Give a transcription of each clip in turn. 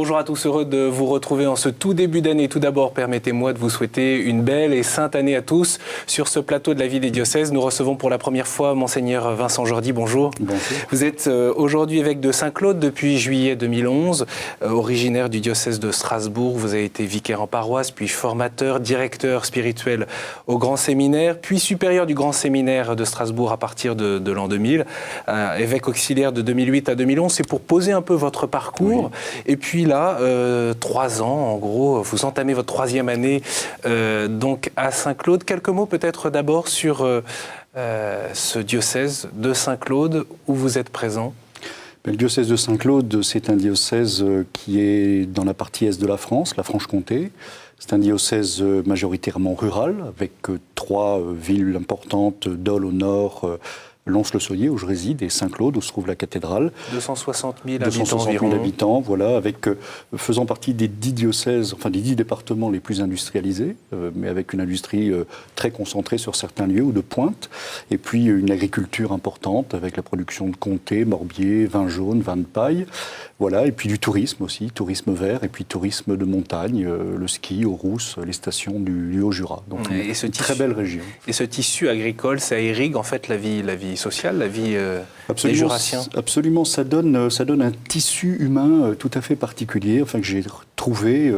Bonjour à tous, heureux de vous retrouver en ce tout début d'année. Tout d'abord, permettez-moi de vous souhaiter une belle et sainte année à tous. Sur ce plateau de la vie des diocèses, nous recevons pour la première fois Monseigneur Vincent Jordi. Bonjour. Bonjour. Vous êtes aujourd'hui évêque de Saint-Claude depuis juillet 2011. Originaire du diocèse de Strasbourg, vous avez été vicaire en paroisse, puis formateur, directeur spirituel au Grand Séminaire, puis supérieur du Grand Séminaire de Strasbourg à partir de l'an 2000. Évêque auxiliaire de 2008 à 2011, c'est pour poser un peu votre parcours. Oui. Et puis là, 3 ans, en gros, vous entamez votre 3e année donc à Saint-Claude. Quelques mots peut-être d'abord sur ce diocèse de Saint-Claude où vous êtes présent. Le diocèse de Saint-Claude, c'est un diocèse qui est dans la partie est de la France, la Franche-Comté. C'est un diocèse majoritairement rural, avec 3 villes importantes, Dole au nord, Lons-le-Saunier, où je réside, et Saint-Claude, où se trouve la cathédrale. 260 000 habitants, voilà, avec, faisant partie des 10 diocèses, enfin des 10 départements les plus industrialisés, mais avec une industrie très concentrée sur certains lieux ou de pointe, et puis une agriculture importante, avec la production de comté, morbier, vin jaune, vin de paille, voilà, et puis du tourisme aussi, tourisme vert, et puis tourisme de montagne, le ski aux Rousses, les stations du Haut-Jura. Donc une très belle région. Et ce tissu agricole, ça irrigue en fait la vie sociale, la vie des Jurassiens. Absolument, ça donne un tissu humain tout à fait particulier, enfin que j'ai trouvé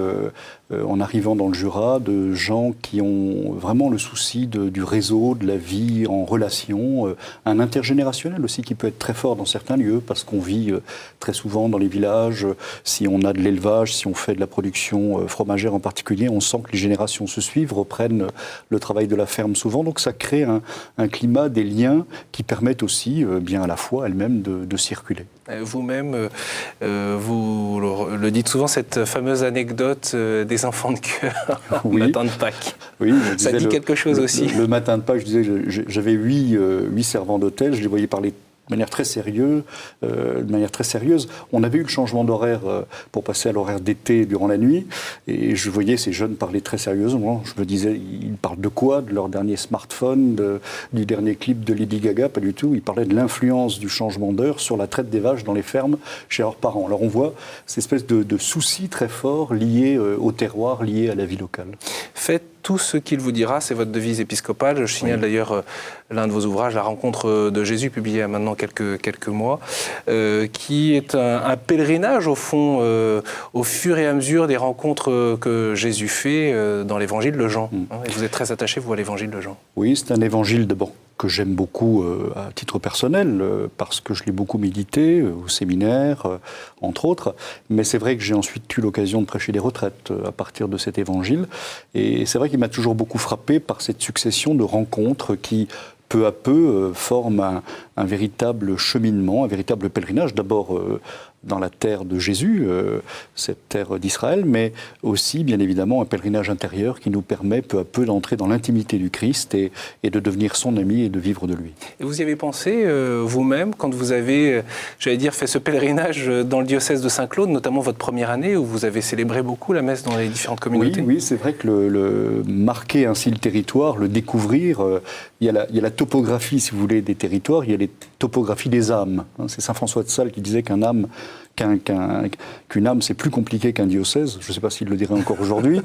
en arrivant dans le Jura, de gens qui ont vraiment le souci du réseau, de la vie en relation, un intergénérationnel aussi qui peut être très fort dans certains lieux, parce qu'on vit très souvent dans les villages, si on a de l'élevage, si on fait de la production fromagère en particulier, on sent que les générations se suivent, reprennent le travail de la ferme souvent, donc ça crée un climat, des liens qui permettent aussi, bien à la fois elles-mêmes, de circuler. Vous-même, vous le dites souvent, cette fameuse anecdote des enfants de chœur oui. le matin de Pâques. Oui, ça dit quelque chose aussi. Le matin de Pâques, je disais, j'avais 8 servants d'hôtel, je les voyais parler de manière très sérieuse. On avait eu le changement d'horaire pour passer à l'horaire d'été durant la nuit, et je voyais ces jeunes parler très sérieusement. Je me disais, ils parlent de quoi? De leur dernier smartphone, du dernier clip de Lady Gaga? Pas du tout. Ils parlaient de l'influence du changement d'heure sur la traite des vaches dans les fermes chez leurs parents. Alors on voit cette espèce de souci très fort lié au terroir, lié à la vie locale. Faites tout ce qu'il vous dira, c'est votre devise épiscopale. Je signale d'ailleurs l'un de vos ouvrages, La rencontre de Jésus, publié il y a maintenant quelques mois, qui est un pèlerinage au fond, au fur et à mesure des rencontres que Jésus fait dans l'évangile de Jean. Et vous êtes très attaché, vous, à l'évangile de Jean. Oui, c'est un évangile d'abord que j'aime beaucoup à titre personnel, parce que je l'ai beaucoup médité au séminaire, entre autres. Mais c'est vrai que j'ai ensuite eu l'occasion de prêcher des retraites à partir de cet évangile. Et c'est vrai qu'il m'a toujours beaucoup frappé par cette succession de rencontres qui, peu à peu, forment un véritable cheminement, un véritable pèlerinage. D'abord dans la terre de Jésus, cette terre d'Israël, mais aussi, bien évidemment, un pèlerinage intérieur qui nous permet peu à peu d'entrer dans l'intimité du Christ et de devenir son ami et de vivre de lui. Et vous y avez pensé vous-même quand vous avez, j'allais dire, fait ce pèlerinage dans le diocèse de Saint-Claude, notamment votre première année où vous avez célébré beaucoup la messe dans les différentes communautés? Oui, c'est vrai que le marquer ainsi le territoire, le découvrir, il y a la topographie, si vous voulez, des territoires, il y a les topographies des âmes. C'est saint François de Sales qui disait qu'une âme, c'est plus compliqué qu'un diocèse. Je ne sais pas s'il le dirait encore aujourd'hui.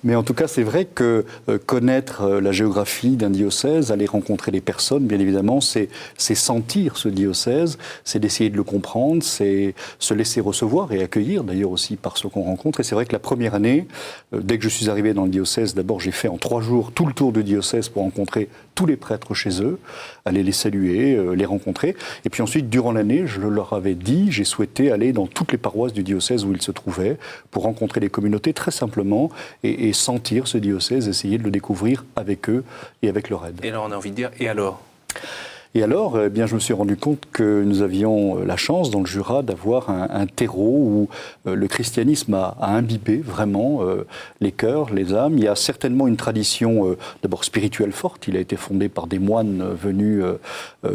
Mais en tout cas, c'est vrai que connaître la géographie d'un diocèse, aller rencontrer les personnes, bien évidemment, c'est sentir ce diocèse, c'est d'essayer de le comprendre, c'est se laisser recevoir et accueillir, d'ailleurs aussi par ce qu'on rencontre. Et c'est vrai que la première année, dès que je suis arrivé dans le diocèse, d'abord j'ai fait en 3 jours tout le tour du diocèse pour rencontrer tous les prêtres chez eux, aller les saluer, les rencontrer. Et puis ensuite, durant l'année, je leur avais dit, j'ai souhaité aller dans toutes les paroisses du diocèse où ils se trouvaient pour rencontrer les communautés très simplement et sentir ce diocèse, essayer de le découvrir avec eux et avec leur aide. Et là, on a envie de dire, et alors ? Et alors, eh bien, je me suis rendu compte que nous avions la chance dans le Jura d'avoir un terreau où le christianisme a imbibé vraiment les cœurs, les âmes. Il y a certainement une tradition d'abord spirituelle forte. Il a été fondé par des moines venus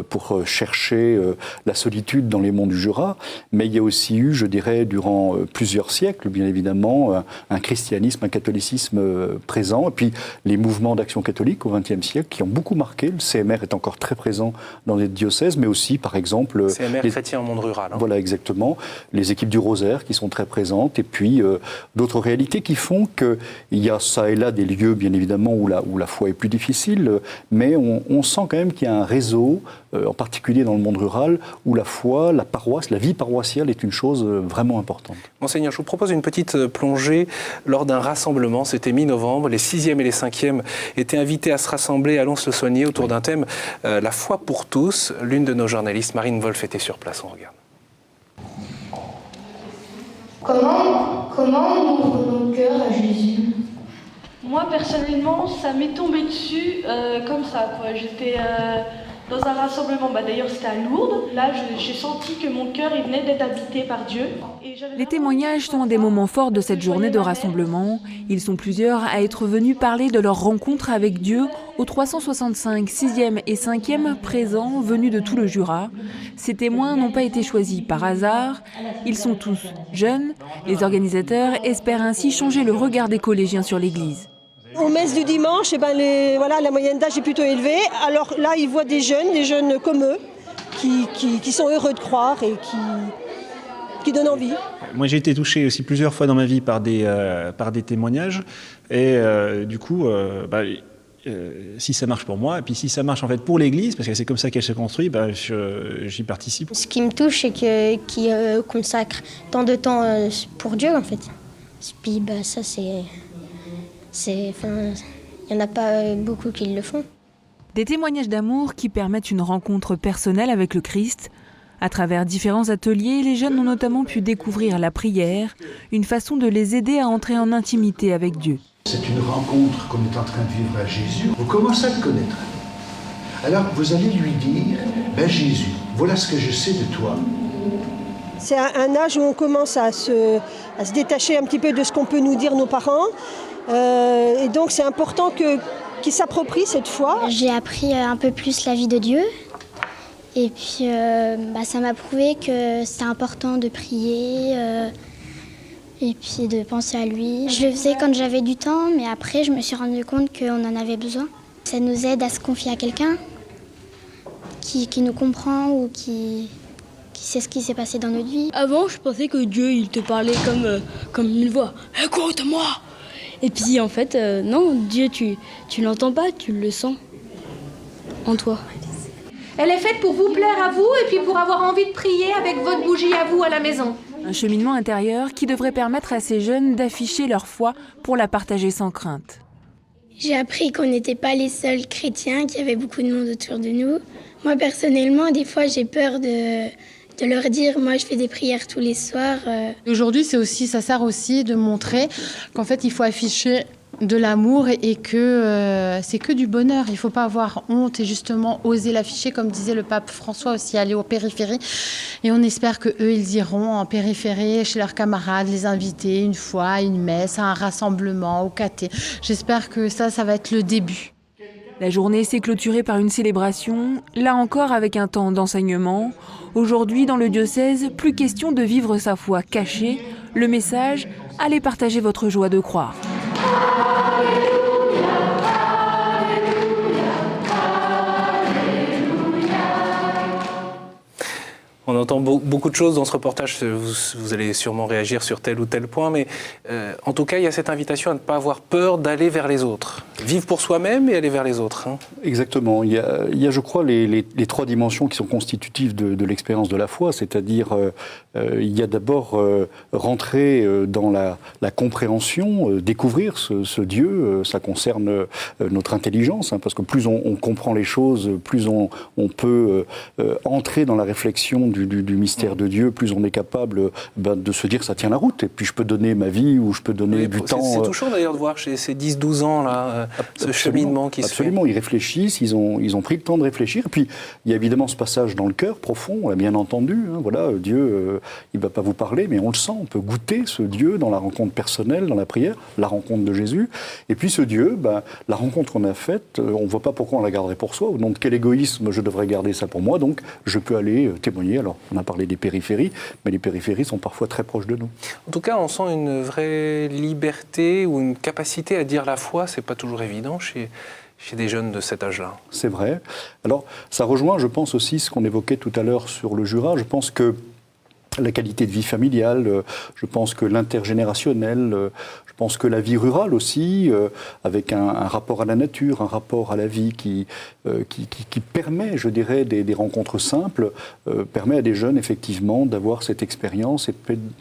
pour chercher la solitude dans les monts du Jura. Mais il y a aussi eu, je dirais, durant plusieurs siècles, bien évidemment, un christianisme, un catholicisme présent. Et puis les mouvements d'action catholique au XXe siècle qui ont beaucoup marqué. Le CMR est encore très présent dans des diocèses, mais aussi, par exemple... CMR chrétien en monde rural. Hein. Voilà, exactement. Les équipes du Rosaire qui sont très présentes, et puis d'autres réalités qui font qu'il y a ça et là des lieux, bien évidemment, où la foi est plus difficile, mais on sent quand même qu'il y a un réseau, en particulier dans le monde rural, où la foi, la paroisse, la vie paroissiale est une chose vraiment importante. Monseigneur, je vous propose une petite plongée lors d'un rassemblement. C'était mi-novembre. Les 6e et les 5e étaient invités à se rassembler à Lons-le-Saunier autour d'un thème, la foi pour tous. L'une de nos journalistes, Marine Wolf, était sur place. On regarde. Comment on ouvre nos cœurs à Jésus? Moi, personnellement, ça m'est tombé dessus comme ça, quoi. J'étais dans un rassemblement, d'ailleurs c'était à Lourdes. Là, j'ai senti que mon cœur il venait d'être habité par Dieu. Les témoignages sont des moments forts de cette journée de rassemblement. Ils sont plusieurs à être venus parler de leur rencontre avec Dieu aux 365 6e et 5e présents venus de tout le Jura. Ces témoins n'ont pas été choisis par hasard. Ils sont tous jeunes. Les organisateurs espèrent ainsi changer le regard des collégiens sur l'Église. Aux messes du dimanche, la moyenne d'âge est plutôt élevée. Alors là, ils voient des jeunes comme eux, qui sont heureux de croire et qui donnent envie. Moi, j'ai été touché aussi plusieurs fois dans ma vie par des témoignages. Et du coup, si ça marche pour moi, et puis si ça marche en fait pour l'Église, parce que c'est comme ça qu'elle se construit, j'y participe. Ce qui me touche, c'est qu'ils consacrent tant de temps pour Dieu, en fait. Et puis, ça, il n'y en a pas beaucoup qui le font. Des témoignages d'amour qui permettent une rencontre personnelle avec le Christ. À travers différents ateliers, les jeunes ont notamment pu découvrir la prière, une façon de les aider à entrer en intimité avec Dieu. C'est une rencontre qu'on est en train de vivre à Jésus. Vous commencez à le connaître. Alors vous allez lui dire, Jésus, voilà ce que je sais de toi. C'est un âge où on commence à se détacher un petit peu de ce qu'on peut nous dire nos parents. Et donc c'est important qu'ils s'approprient cette foi. J'ai appris un peu plus la vie de Dieu. Et puis ça m'a prouvé que c'était important de prier et puis de penser à lui. Je le faisais quand j'avais du temps, mais après je me suis rendu compte qu'on en avait besoin. Ça nous aide à se confier à quelqu'un qui nous comprend ou qui sait ce qui s'est passé dans notre vie. Avant, je pensais que Dieu il te parlait comme une voix. Écoute-moi! Et puis en fait, non, Dieu, tu l'entends pas, tu le sens en toi. Elle est faite pour vous plaire à vous et puis pour avoir envie de prier avec votre bougie à vous à la maison. Un cheminement intérieur qui devrait permettre à ces jeunes d'afficher leur foi pour la partager sans crainte. J'ai appris qu'on n'était pas les seuls chrétiens, qu'il y avait beaucoup de monde autour de nous. Moi, personnellement, des fois, j'ai peur de leur dire, moi je fais des prières tous les soirs. Aujourd'hui, ça sert aussi de montrer qu'en fait, il faut afficher de l'amour et que c'est que du bonheur. Il ne faut pas avoir honte et justement oser l'afficher, comme disait le pape François aussi, aller aux périphéries. Et on espère qu'eux, ils iront en périphérie chez leurs camarades, les inviter une fois à une messe, à un rassemblement, au caté. J'espère que ça va être le début. La journée s'est clôturée par une célébration, là encore avec un temps d'enseignement. Aujourd'hui, dans le diocèse, plus question de vivre sa foi cachée. Le message, allez partager votre joie de croire. On entend beaucoup de choses dans ce reportage, vous allez sûrement réagir sur tel ou tel point, mais en tout cas, il y a cette invitation à ne pas avoir peur d'aller vers les autres. Vivre pour soi-même et aller vers les autres. Hein. Exactement. Il y a, je crois, les trois dimensions qui sont constitutives de l'expérience de la foi, c'est-à-dire il y a d'abord rentrer dans la compréhension, découvrir ce Dieu, ça concerne notre intelligence, hein, parce que plus on comprend les choses, plus on peut entrer dans la réflexion du mystère de Dieu, plus on est capable de se dire ça tient la route, et puis je peux donner ma vie ou je peux donner du temps. C'est touchant d'ailleurs de voir chez ces 10-12 ans là, ce cheminement qui se fait. Absolument, ils réfléchissent, ils ont pris le temps de réfléchir, et puis il y a évidemment ce passage dans le cœur profond, on l'a bien entendu, hein, voilà, Dieu, il ne va pas vous parler, mais on le sent, on peut goûter ce Dieu dans la rencontre personnelle, dans la prière, la rencontre de Jésus, et puis ce Dieu, la rencontre qu'on a faite, on ne voit pas pourquoi on la garderait pour soi, au nom de quel égoïsme je devrais garder ça pour moi, donc je peux aller témoigner. Alors, on a parlé des périphéries, mais les périphéries sont parfois très proches de nous. En tout cas, on sent une vraie liberté ou une capacité à dire la foi. C'est pas toujours évident chez chez des jeunes de cet âge-là. C'est vrai. Alors, ça rejoint, je pense aussi, ce qu'on évoquait tout à l'heure sur le Jura. Je pense que la qualité de vie familiale, je pense que l'intergénérationnel, je pense que la vie rurale aussi, avec un rapport à la nature, un rapport à la vie qui permet, je dirais, des rencontres simples, permet à des jeunes, effectivement, d'avoir cette expérience et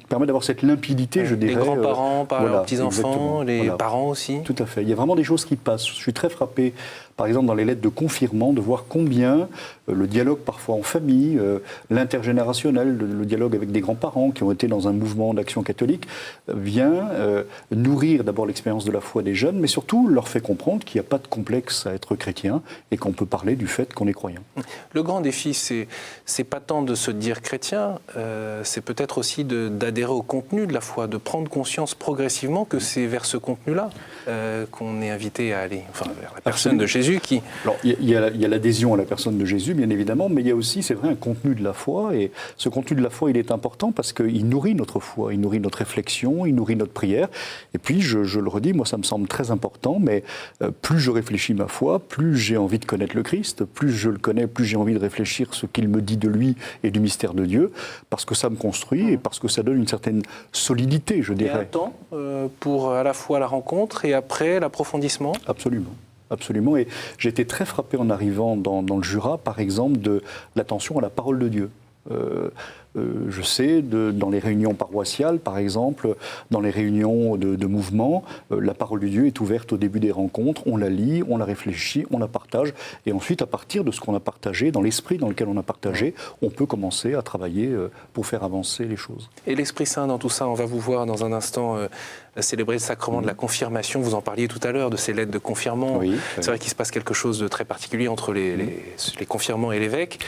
permet d'avoir cette limpidité, je dirais. Les grands-parents par leurs petits-enfants, les voilà. parents aussi. Tout à fait. Il y a vraiment des choses qui passent. Je suis très frappé, par exemple, dans les lettres de confirmants, de voir combien le dialogue parfois en famille, l'intergénérationnel, le dialogue avec des grands-parents qui ont été dans un mouvement d'action catholique, vient nourrir d'abord l'expérience de la foi des jeunes, mais surtout leur fait comprendre qu'il n'y a pas de complexe à être chrétien et qu'on peut parler du fait qu'on est croyant. Le grand défi, c'est pas tant de se dire chrétien, c'est peut-être aussi d'adhérer au contenu de la foi, de prendre conscience progressivement que c'est vers ce contenu-là qu'on est invité à aller, enfin vers la personne de Jésus qui... Alors, il y a l'adhésion à la personne de Jésus, bien évidemment, mais il y a aussi, c'est vrai, un contenu de la foi, et ce contenu de la foi, il est important parce qu'il nourrit notre foi, il nourrit notre réflexion, il nourrit notre prière, et puis, je le redis, moi, ça me semble très important, mais plus je réfléchis ma foi, plus j'ai envie de connaître le Christ, plus je le connais, plus j'ai envie de réfléchir ce qu'il me dit de lui et du mystère de Dieu, parce que ça me construit et parce que ça donne une certaine solidité, je dirais. Et un temps pour à la fois la rencontre et après l'approfondissement ? Absolument. Absolument. Et j'ai été très frappé en arrivant dans le Jura, par exemple, de l'attention à la parole de Dieu. Je sais, dans les réunions paroissiales, par exemple, dans les réunions de mouvement, la parole de Dieu est ouverte au début des rencontres, on la lit, on la réfléchit, on la partage, et ensuite, à partir de ce qu'on a partagé, dans l'esprit dans lequel on a partagé, on peut commencer à travailler pour faire avancer les choses. Et l'Esprit Saint dans tout ça, on va vous voir dans un instant célébrer le sacrement de la confirmation. Vous en parliez tout à l'heure de ces lettres de confirmants. Oui, c'est vrai qu'il se passe quelque chose de très particulier entre les confirmants et l'évêque.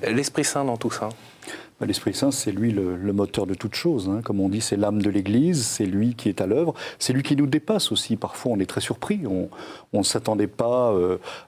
L'Esprit Saint dans tout ça. L'Esprit Saint, c'est lui le moteur de toute chose. Hein. Comme on dit, c'est l'âme de l'Église, c'est lui qui est à l'œuvre. C'est lui qui nous dépasse aussi. Parfois, on est très surpris. On ne s'attendait pas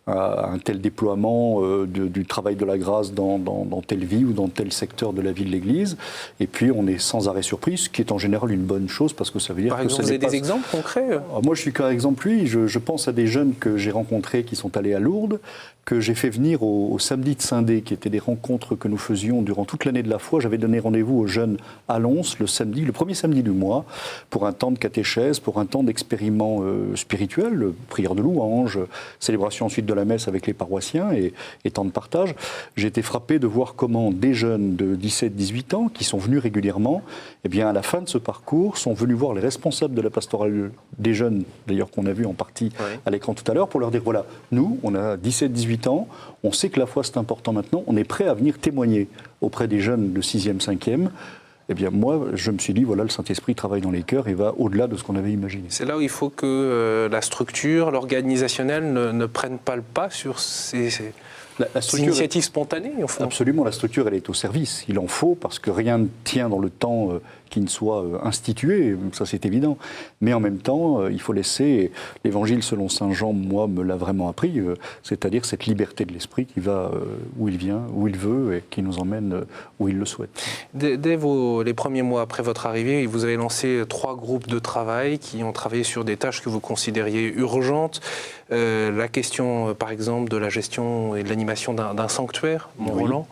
à un tel déploiement du travail de la grâce dans telle vie ou dans tel secteur de la vie de l'Église. Et puis, on est sans arrêt surpris, ce qui est en général une bonne chose parce que ça veut dire Par exemple, ça vous avez des exemples concrets ? Moi, je suis qu'un exemple, lui. Je pense à des jeunes que j'ai rencontrés qui sont allés à Lourdes, que j'ai fait venir au samedi de Saint-Dé, qui étaient des rencontres que nous faisions durant toute l'année de la foi. J'avais donné rendez-vous aux jeunes à Lons le premier samedi du mois, pour un temps de catéchèse, pour un temps d'expériment spirituel, prière de louange, célébration ensuite de la messe avec les paroissiens et temps de partage. J'ai été frappé de voir comment des jeunes de 17-18 ans, qui sont venus régulièrement, eh bien, à la fin de ce parcours, sont venus voir les responsables de la pastorale des jeunes, d'ailleurs qu'on a vu en partie à l'écran tout à l'heure, pour leur dire, voilà, nous, on a 17-18 ans, on sait que la foi c'est important maintenant, on est prêt à venir témoigner auprès des jeunes de 6e, 5e. Eh bien, moi, je me suis dit, voilà, le Saint-Esprit travaille dans les cœurs et va au-delà de ce qu'on avait imaginé. C'est là où il faut que la structure, l'organisationnel ne prennent pas le pas sur ces initiatives spontanées, au fond. Absolument, la structure, elle est au service. Il en faut, parce que rien ne tient dans le temps qui ne soit institué, ça c'est évident. Mais en même temps, il faut laisser, l'évangile selon saint Jean, moi, me l'a vraiment appris, c'est-à-dire cette liberté de l'esprit qui va où il vient, où il veut, et qui nous emmène où il le souhaite. Dès les premiers mois après votre arrivée, vous avez lancé 3 groupes de travail qui ont travaillé sur des tâches que vous considériez urgentes. La question, par exemple, de la gestion et de l'animation d'un sanctuaire, Mont-Roland.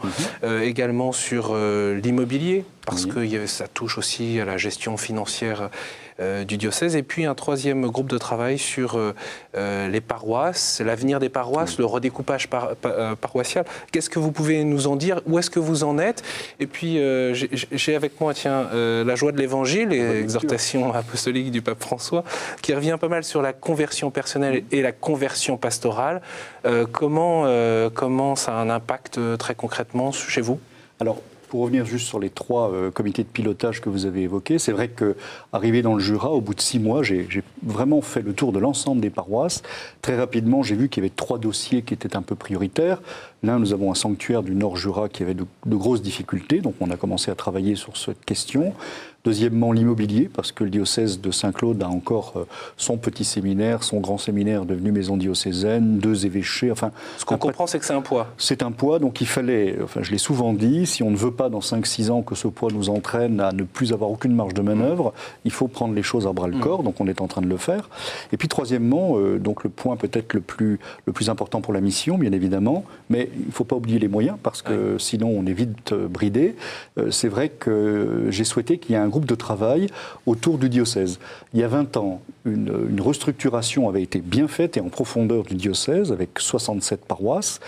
Également sur l'immobilier, parce que ça touche aussi à la gestion financière du diocèse. Et puis un 3e groupe de travail sur les paroisses, l'avenir des paroisses, le redécoupage paroissial. Qu'est-ce que vous pouvez nous en dire ? Où est-ce que vous en êtes ? Et puis j'ai avec moi, la joie de l'Évangile et l'exhortation apostolique du pape François, qui revient pas mal sur la conversion personnelle et la conversion pastorale. Comment ça a un impact très concrètement chez vous ? Alors, pour revenir juste sur les 3 comités de pilotage que vous avez évoqués, c'est vrai qu'arrivé dans le Jura, au bout de 6 mois, j'ai vraiment fait le tour de l'ensemble des paroisses. Très rapidement, j'ai vu qu'il y avait 3 dossiers qui étaient un peu prioritaires. L'un, nous avons un sanctuaire du Nord Jura qui avait de grosses difficultés, donc on a commencé à travailler sur cette question. Deuxièmement, l'immobilier, parce que le diocèse de Saint-Claude a encore son petit séminaire, son grand séminaire devenu maison diocésaine, 2 évêchés, enfin... Ce qu'on comprend, c'est que c'est un poids. C'est un poids, donc il fallait, enfin je l'ai souvent dit, si on ne veut pas dans 5-6 ans que ce poids nous entraîne à ne plus avoir aucune marge de manœuvre, il faut prendre les choses à bras-le-corps, donc on est en train de le faire. Et puis troisièmement, donc le point peut-être le plus important pour la mission, bien évidemment, mais il ne faut pas oublier les moyens, parce que sinon on est vite bridé. C'est vrai que j'ai souhaité qu'il y ait un groupe de travail autour du diocèse. Il y a 20 ans, une restructuration avait été bien faite et en profondeur du diocèse, avec 67 paroisses.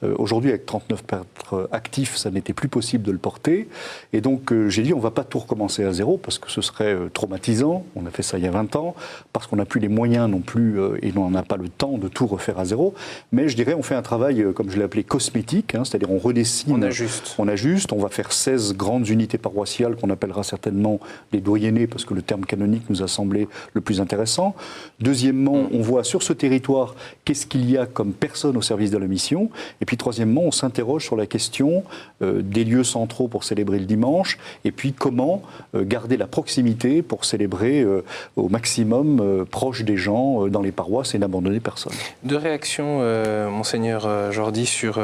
Aujourd'hui, avec 39 prêtres actifs, ça n'était plus possible de le porter. Et donc, j'ai dit, on ne va pas tout recommencer à zéro, parce que ce serait traumatisant. On a fait ça il y a 20 ans, parce qu'on n'a plus les moyens non plus, et on n'a pas le temps de tout refaire à zéro. Mais je dirais, on fait un travail, comme je l'ai appelé, cosmétique, hein, c'est-à-dire on redessine, on ajuste, on va faire 16 grandes unités paroissiales qu'on appellera certainement les doyennés, parce que le terme canonique nous a semblé le plus intéressant. Deuxièmement, on voit sur ce territoire qu'est-ce qu'il y a comme personnes au service de la mission. Et puis troisièmement, on s'interroge sur la question des lieux centraux pour célébrer le dimanche, et puis comment garder la proximité pour célébrer au maximum proche des gens dans les paroisses et n'abandonner personne. 2 réactions, Monseigneur Jordi, sur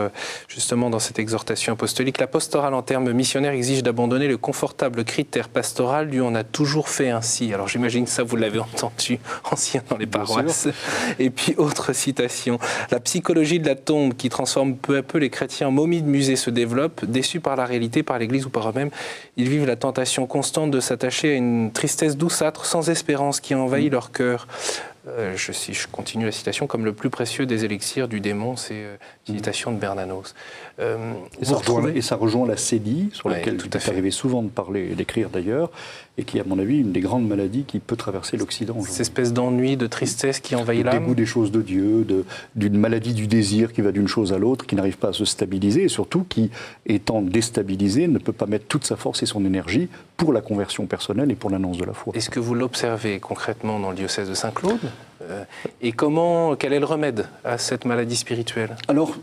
justement dans cette exhortation apostolique. La pastorale en termes missionnaires exige d'abandonner le confortable critère pastoral du « on a toujours fait ainsi ». Alors j'imagine que ça, vous l'avez entendu ancien dans les paroisses. Et puis autre citation, la psychologie de la tombe qui transforme peu à peu les chrétiens en momies de musée se développe, déçus par la réalité, par l'Église ou par eux-mêmes. Ils vivent la tentation constante de s'attacher à une tristesse douceâtre, sans espérance, qui envahit leur cœur. Je continue la citation, comme le plus précieux des élixirs du démon, c'est une citation de Bernanos. Et ça rejoint la cédille, sur laquelle il est arrivé souvent de parler et d'écrire d'ailleurs, et qui est à mon avis une des grandes maladies qui peut traverser l'Occident. Cette espèce d'ennui, de tristesse qui envahit l'âme. Le dégoût des choses de Dieu, d'une maladie du désir qui va d'une chose à l'autre, qui n'arrive pas à se stabiliser, et surtout qui, étant déstabilisé, ne peut pas mettre toute sa force et son énergie pour la conversion personnelle et pour l'annonce de la foi. Est-ce que vous l'observez concrètement dans le diocèse de Saint-Claude ? Et quel est le remède à cette maladie spirituelle ? Alors,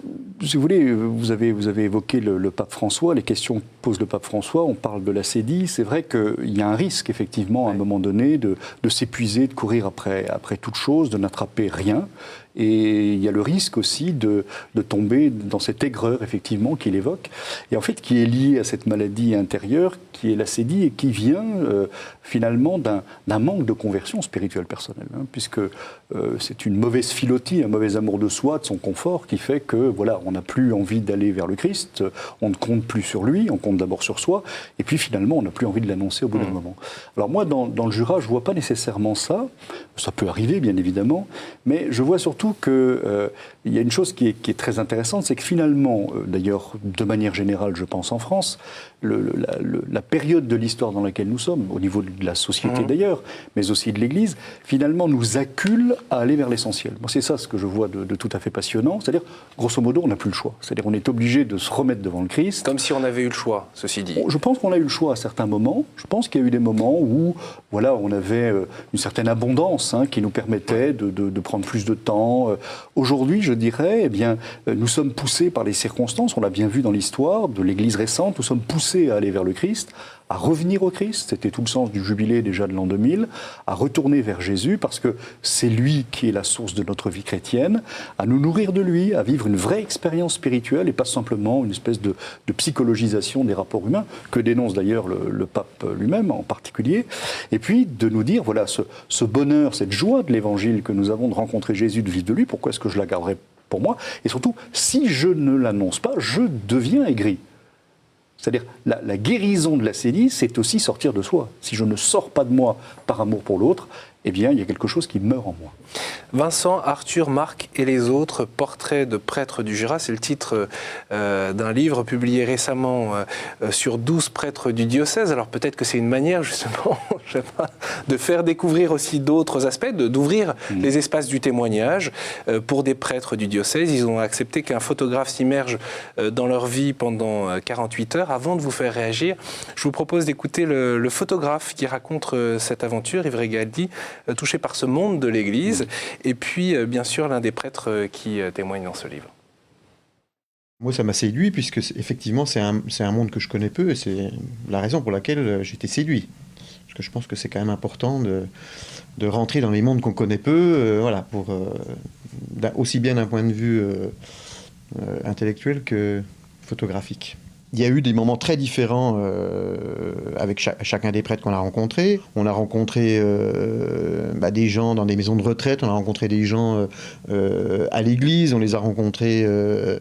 si vous voulez, vous avez évoqué le pape François, les questions que pose le pape François, on parle de la cédille. C'est vrai qu'il y a un risque, effectivement, à un moment donné, de s'épuiser, de courir après toute chose, de n'attraper rien. Et il y a le risque aussi de tomber dans cette aigreur, effectivement, qu'il évoque, et en fait qui est liée à cette maladie intérieure, qui est la cédille, et qui vient finalement d'un manque de conversion spirituelle personnelle, hein, puisque c'est une mauvaise philotie, un mauvais amour de soi, de son confort, qui fait que, voilà, on n'a plus envie d'aller vers le Christ, on ne compte plus sur lui, on compte d'abord sur soi, et puis finalement, on n'a plus envie de l'annoncer au bout d'un moment. Alors moi, dans le Jura, je ne vois pas nécessairement ça, ça peut arriver, bien évidemment, mais je vois surtout qu'il y a une chose qui est très intéressante, c'est que finalement, d'ailleurs de manière générale je pense en France, la période de l'histoire dans laquelle nous sommes, au niveau de la société d'ailleurs, mais aussi de l'Église, finalement nous accule à aller vers l'essentiel. Moi, c'est ça ce que je vois de tout à fait passionnant, c'est-à-dire, grosso modo, on n'a plus le choix. C'est-à-dire on est obligé de se remettre devant le Christ. Comme si on avait eu le choix, ceci dit. Je pense qu'on a eu le choix à certains moments. Je pense qu'il y a eu des moments où voilà, on avait une certaine abondance qui nous permettait de prendre plus de temps. Aujourd'hui, je dirais, eh bien, nous sommes poussés par les circonstances, on l'a bien vu dans l'histoire de l'Église récente, nous sommes poussés à aller vers le Christ, à revenir au Christ, c'était tout le sens du jubilé déjà de l'an 2000, à retourner vers Jésus parce que c'est lui qui est la source de notre vie chrétienne, à nous nourrir de lui, à vivre une vraie expérience spirituelle et pas simplement une espèce de psychologisation des rapports humains, que dénonce d'ailleurs le pape lui-même en particulier, et puis de nous dire, voilà, ce bonheur, cette joie de l'Évangile que nous avons de rencontrer Jésus, de vivre de lui, pourquoi est-ce que je la garderai pour moi? Et surtout, si je ne l'annonce pas, je deviens aigri. C'est-à-dire, la guérison de la cédille, c'est aussi sortir de soi. Si je ne sors pas de moi par amour pour l'autre, eh bien, il y a quelque chose qui meurt en moi. Vincent, Arthur, Marc et les autres, portraits de prêtres du Jura, c'est le titre d'un livre publié récemment sur 12 prêtres du diocèse. Alors peut-être que c'est une manière, justement, je sais pas, de faire découvrir aussi d'autres aspects, d'ouvrir les espaces du témoignage pour des prêtres du diocèse. Ils ont accepté qu'un photographe s'immerge dans leur vie pendant 48 heures. Avant de vous faire réagir, je vous propose d'écouter le photographe qui raconte cette aventure, Yves Regaldi, touché par ce monde de l'Église, et puis bien sûr l'un des prêtres qui témoigne dans ce livre. Moi, ça m'a séduit, puisque effectivement c'est un monde que je connais peu, et c'est la raison pour laquelle j'étais séduit. Parce que je pense que c'est quand même important de rentrer dans les mondes qu'on connaît peu, voilà, aussi bien d'un point de vue intellectuel que photographique. Il y a eu des moments très différents avec chacun des prêtres qu'on a rencontrés. On a rencontré des gens dans des maisons de retraite, on a rencontré des gens à l'église, on les a rencontrés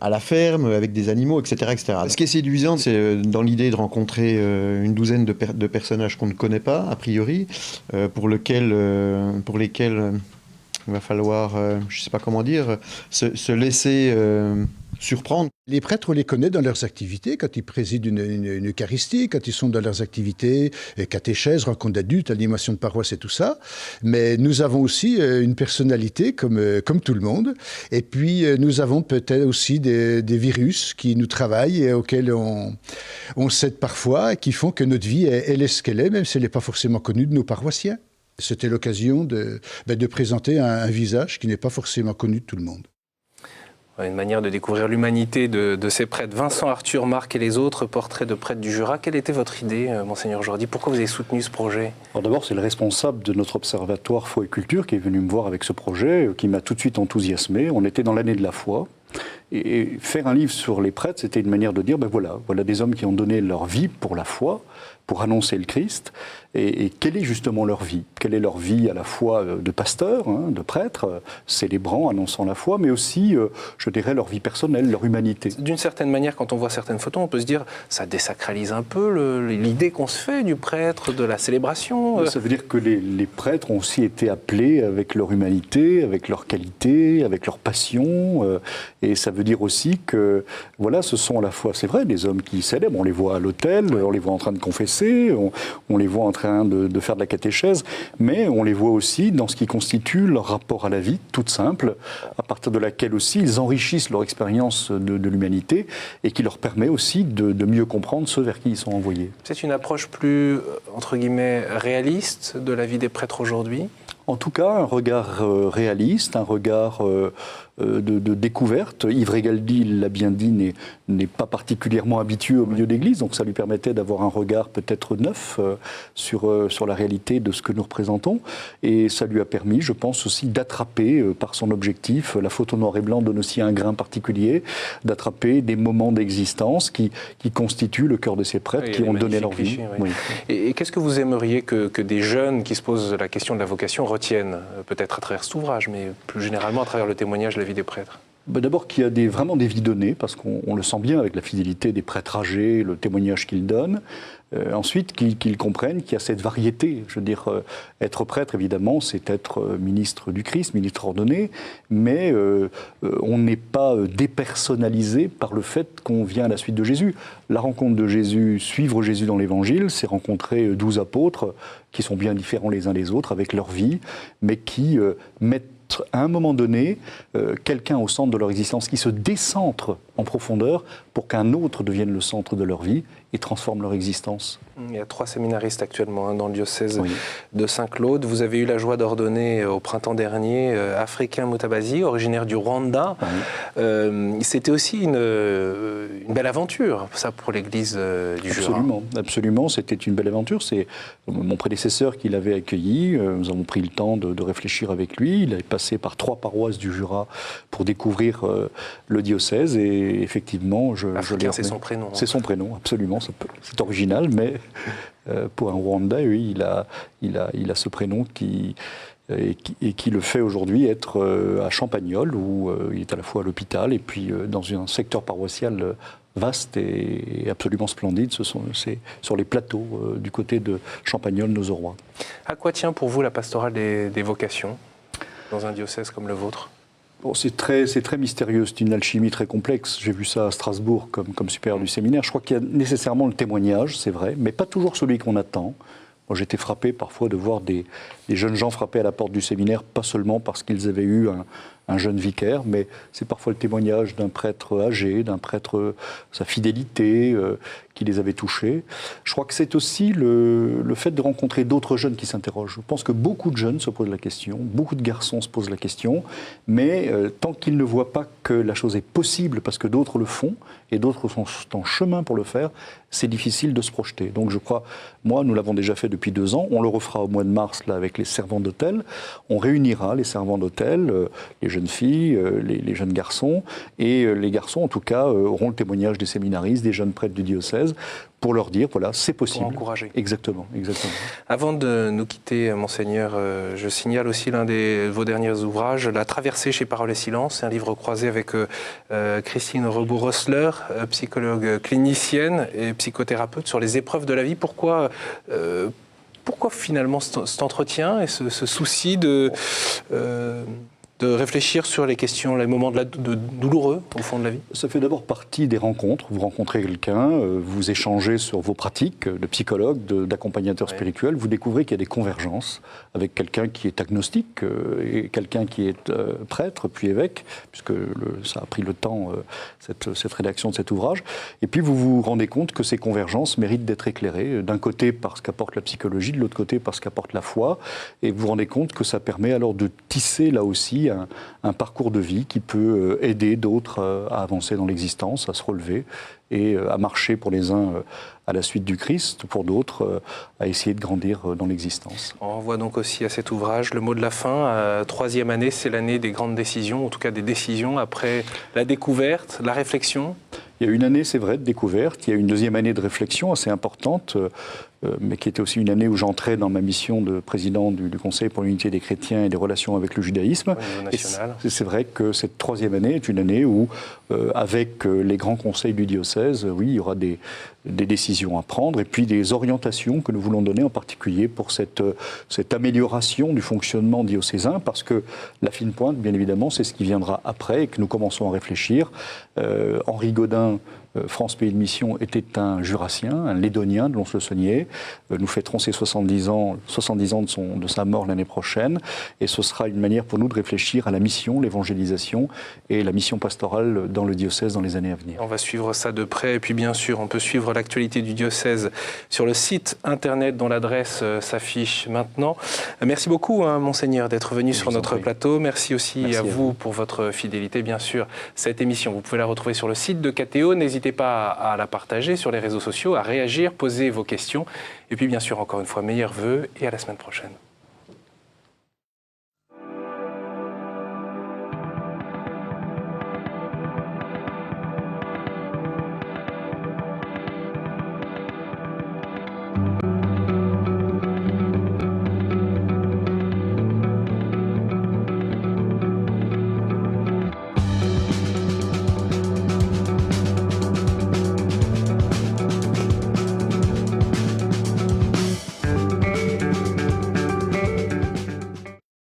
à la ferme, avec des animaux, etc., etc. Ce qui est séduisant, c'est dans l'idée de rencontrer une douzaine de personnages qu'on ne connaît pas, a priori, pour lesquels il va falloir, je ne sais pas comment dire, se laisser surprendre. Les prêtres, on les connaît dans leurs activités, quand ils président une Eucharistie, quand ils sont dans leurs activités, catéchèse, rencontre d'adultes, animation de paroisse et tout ça. Mais nous avons aussi une personnalité comme tout le monde. Et puis, nous avons peut-être aussi des virus qui nous travaillent et auxquels on cède parfois et qui font que notre vie, elle est ce qu'elle est, même si elle n'est pas forcément connue de nos paroissiens. C'était l'occasion de présenter un visage qui n'est pas forcément connu de tout le monde. Une manière de découvrir l'humanité de ces prêtres. Vincent, Arthur, Marc et les autres, portraits de prêtres du Jura. Quelle était votre idée, Monseigneur Jordi? Pourquoi vous avez soutenu ce projet? Alors d'abord, c'est le responsable de notre observatoire Foi et Culture qui est venu me voir avec ce projet, qui m'a tout de suite enthousiasmé. On était dans l'année de la foi. Et faire un livre sur les prêtres, c'était une manière de dire, voilà des hommes qui ont donné leur vie pour la foi, pour annoncer le Christ. Et quelle est justement leur vie? Quelle est leur vie à la fois de pasteur, de prêtre, célébrant, annonçant la foi, mais aussi, je dirais, leur vie personnelle, leur humanité. D'une certaine manière, quand on voit certaines photos, on peut se dire, ça désacralise un peu l'idée qu'on se fait du prêtre, de la célébration. Ça veut dire que les prêtres ont aussi été appelés avec leur humanité, avec leur qualité, avec leur passion. Et ça veut dire aussi que, voilà, ce sont à la fois, c'est vrai, des hommes qui célèbrent. On les voit à l'autel, on les voit en train de confesser, on les voit en train de faire de la catéchèse, mais on les voit aussi dans ce qui constitue leur rapport à la vie, toute simple, à partir de laquelle aussi ils enrichissent leur expérience de l'humanité et qui leur permet aussi de mieux comprendre ceux vers qui ils sont envoyés. C'est une approche plus, entre guillemets, réaliste de la vie des prêtres aujourd'hui? En tout cas, un regard réaliste, un regard de découverte. Yves Régaldi l'a bien dit, n'est pas particulièrement habitué au milieu d'église, donc ça lui permettait d'avoir un regard peut-être neuf sur la réalité de ce que nous représentons. Et ça lui a permis, je pense aussi, d'attraper par son objectif, la photo noir et blanc donne aussi un grain particulier, d'attraper des moments d'existence qui constituent le cœur de ces prêtres, qui ont donné leur vie. Oui. Et qu'est-ce que vous aimeriez que des jeunes qui se posent la question de la vocation retiennent, peut-être à travers cet ouvrage, mais plus généralement à travers le témoignage de la vie des prêtres? D'abord qu'il y a vraiment des vies données, parce qu'on le sent bien avec la fidélité des prêtres âgés, le témoignage qu'ils donnent. Ensuite, qu'ils comprennent qu'il y a cette variété. Je veux dire, être prêtre, évidemment, c'est être ministre du Christ, ministre ordonné, mais on n'est pas dépersonnalisé par le fait qu'on vient à la suite de Jésus. La rencontre de Jésus, suivre Jésus dans l'Évangile, c'est rencontrer 12 apôtres qui sont bien différents les uns des autres, avec leur vie, mais qui mettent à un moment donné, quelqu'un au centre de leur existence, qui se décentre en profondeur pour qu'un autre devienne le centre de leur vie et transforme leur existence. Il y a 3 séminaristes actuellement dans le diocèse de Saint-Claude. Vous avez eu la joie d'ordonner au printemps dernier Africain Mutabazi, originaire du Rwanda. C'était aussi une belle aventure, ça, pour l'église du Jura. Absolument, c'était une belle aventure. C'est mon prédécesseur qui l'avait accueilli. Nous avons pris le temps de réfléchir avec lui. Il est passé par 3 paroisses du Jura pour découvrir le diocèse. Et effectivement, Africain, c'est son prénom. C'est son prénom, absolument. C'est original, mais pour un Rwandais, oui, il a ce prénom qui le fait aujourd'hui être à Champagnole, où il est à la fois à l'hôpital et puis dans un secteur paroissial vaste et absolument splendide. C'est sur les plateaux du côté de Champagnole-Nozorois. À quoi tient pour vous la pastorale des vocations dans un diocèse comme le vôtre? Bon, c'est très mystérieux, c'est une alchimie très complexe. J'ai vu ça à Strasbourg comme supérieur du séminaire. Je crois qu'il y a nécessairement le témoignage, c'est vrai, mais pas toujours celui qu'on attend. Moi, j'étais frappé parfois de voir des jeunes gens frapper à la porte du séminaire, pas seulement parce qu'ils avaient eu un jeune vicaire, mais c'est parfois le témoignage d'un prêtre âgé, d'un prêtre, sa fidélité qui les avait touchés. Je crois que c'est aussi le fait de rencontrer d'autres jeunes qui s'interrogent. Je pense que beaucoup de jeunes se posent la question, beaucoup de garçons se posent la question, mais tant qu'ils ne voient pas que la chose est possible parce que d'autres le font et d'autres sont en chemin pour le faire, c'est difficile de se projeter. Donc je crois, moi, nous l'avons déjà fait depuis 2 ans, on le refera au mois de mars là, avec les servants d'hôtel. On réunira les servants d'hôtel, les jeunes filles, les jeunes garçons, et les garçons, en tout cas, auront le témoignage des séminaristes, des jeunes prêtres du diocèse, pour leur dire, voilà, c'est possible. Pour encourager. Exactement, exactement. Avant de nous quitter, Monseigneur, je signale aussi l'un de vos derniers ouvrages, La traversée chez Parole et Silence, c'est un livre croisé avec Christine Rebout-Rossler, psychologue clinicienne et psychothérapeute, sur les épreuves de la vie. Pourquoi finalement cet entretien et ce souci de réfléchir sur les questions, les moments douloureux au fond de la vie? Ça fait d'abord partie des rencontres. Vous rencontrez quelqu'un, vous échangez sur vos pratiques de psychologue, d'accompagnateur spirituel, vous découvrez qu'il y a des convergences avec quelqu'un qui est agnostique et quelqu'un qui est prêtre, puis évêque, puisque ça a pris le temps, cette rédaction de cet ouvrage. Et puis vous vous rendez compte que ces convergences méritent d'être éclairées, d'un côté par ce qu'apporte la psychologie, de l'autre côté par ce qu'apporte la foi, et vous vous rendez compte que ça permet alors de tisser là aussi un parcours de vie qui peut aider d'autres à avancer dans l'existence, à se relever et à marcher pour les uns à la suite du Christ, pour d'autres à essayer de grandir dans l'existence. On renvoie donc aussi à cet ouvrage le mot de la fin. 3e année, c'est l'année des grandes décisions, en tout cas des décisions après la découverte, la réflexion. Il y a une année, c'est vrai, de découverte. Il y a une 2e année de réflexion assez importante, mais qui était aussi une année où j'entrais dans ma mission de président du Conseil pour l'unité des chrétiens et des relations avec le judaïsme. Et c'est vrai que cette 3e année est une année où, avec les grands conseils du diocèse, oui, il y aura des décisions à prendre et puis des orientations que nous voulons donner en particulier pour cette amélioration du fonctionnement diocésain, parce que la fine pointe, bien évidemment, c'est ce qui viendra après et que nous commençons à réfléchir. Henri Gaudin, France Pays de Mission, était un Jurassien, un Lédonien de Lons-le-Saunier. Nous fêterons ses 70 ans de sa mort l'année prochaine, et ce sera une manière pour nous de réfléchir à la mission, l'évangélisation et la mission pastorale dans le diocèse dans les années à venir. On va suivre ça de près, et puis bien sûr, on peut suivre l'actualité du diocèse sur le site internet dont l'adresse s'affiche maintenant. Merci beaucoup, Monseigneur, d'être venu sur notre plateau. Merci aussi à vous pour votre fidélité, bien sûr. Cette émission, vous pouvez la retrouver sur le site de KTO. N'hésitez pas à la partager sur les réseaux sociaux, à réagir, poser vos questions. Et puis bien sûr, encore une fois, meilleurs vœux et à la semaine prochaine.